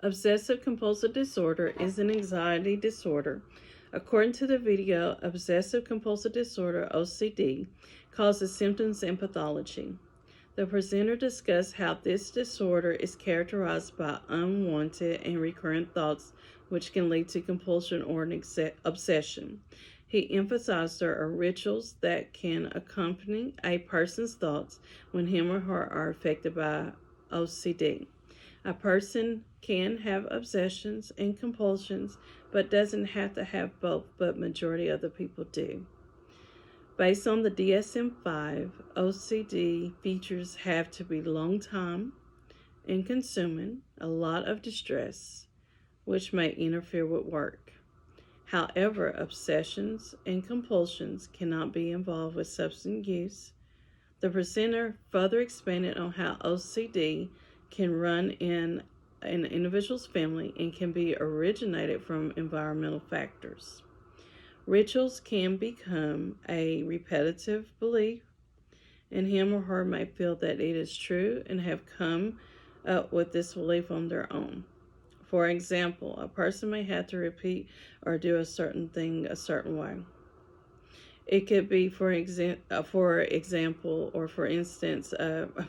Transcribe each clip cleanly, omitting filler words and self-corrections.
Obsessive compulsive disorder is an anxiety disorder. According to the video, obsessive compulsive disorder, OCD, causes symptoms and pathology. The presenter discussed how this disorder is characterized by unwanted and recurrent thoughts, which can lead to compulsion or an obsession. He emphasized there are rituals that can accompany a person's thoughts when him or her are affected by OCD. A person can have obsessions and compulsions, but doesn't have to have both, but majority of the people do. Based on the DSM-5, OCD features have to be long time and consuming, a lot of distress, which may interfere with work. However, obsessions and compulsions cannot be involved with substance use. The presenter further expanded on how OCD can run in an individual's family and can be originated from environmental factors. Rituals can become a repetitive belief, and him or her may feel that it is true and have come up with this belief on their own. For example, a person may have to repeat or do a certain thing a certain way. It could be, for instance, a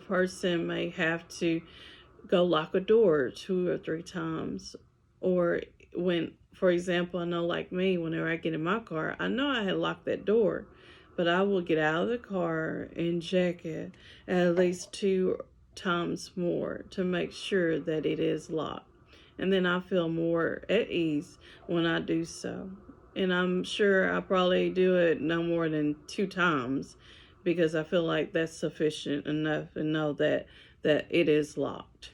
person may have to go lock a door 2 or 3 times, or for example, I know like me, whenever I get in my car, I know I had locked that door, but I will get out of the car and check it at least 2 times more to make sure that it is locked. And then I feel more at ease when I do so. And I'm sure I probably do it no more than 2 times because I feel like that's sufficient enough to know that it is locked.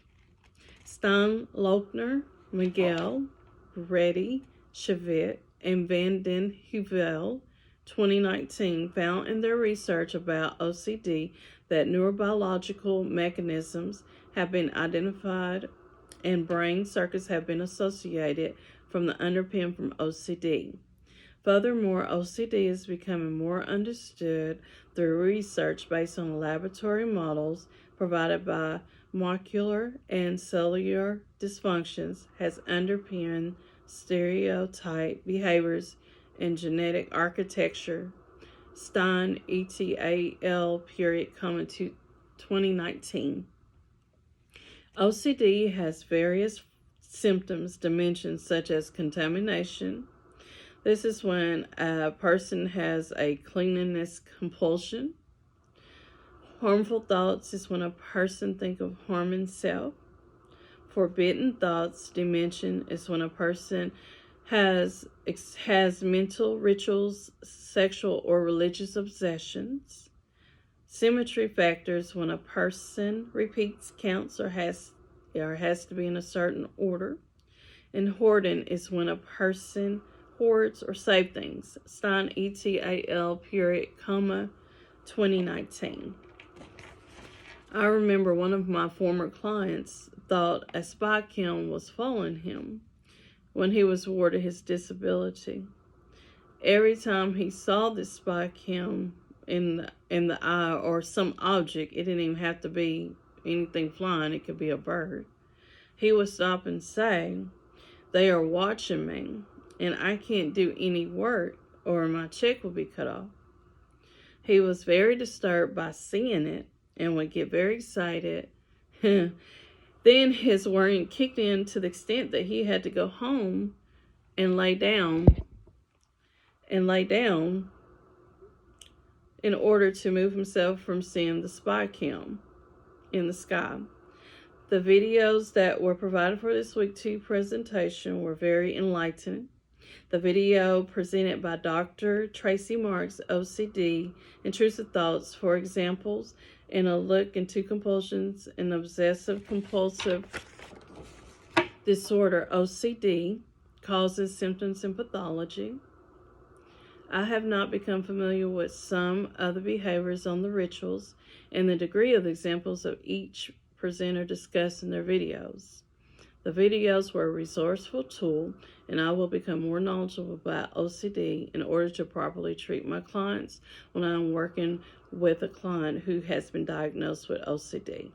Stein, Lochner, Miguel, Reddy, Chavit, and Van den Heuvel, 2019, found in their research about OCD that neurobiological mechanisms have been identified and brain circuits have been associated from the underpin from OCD. Furthermore, OCD is becoming more understood through research based on laboratory models provided by molecular and cellular dysfunctions, has underpinned stereotype behaviors and genetic architecture. Stein, et.al., 2019. OCD has various symptoms, dimensions such as contamination. This is when a person has a cleanliness compulsion. Harmful thoughts is when a person thinks of harming self. Forbidden thoughts dimension is when a person has mental rituals, sexual or religious obsessions. Symmetry factors when a person repeats, counts, or has to be in a certain order. And hoarding is when a person hoards or saves things. Stein, et.al., 2019. I remember one of my former clients thought a spy cam was following him when he was awarded his disability. Every time he saw this spy cam in the eye or some object, it didn't even have to be anything flying, it could be a bird, he would stop and say, "They are watching me and I can't do any work or my check will be cut off." He was very disturbed by seeing it and would get very excited. Then his worrying kicked in to the extent that he had to go home and lay down in order to move himself from seeing the spy cam in the sky. The videos that were provided for this week 2 presentation were very enlightening. The video presented by Dr. Tracy Marks, OCD, Intrusive Thoughts, for examples, and a look into compulsions and obsessive compulsive disorder, OCD, causes, symptoms, and pathology. I have not become familiar with some of the behaviors on the rituals and the degree of the examples of each presenter discussed in their videos. The videos were a resourceful tool, and I will become more knowledgeable about OCD in order to properly treat my clients when I'm working with a client who has been diagnosed with OCD.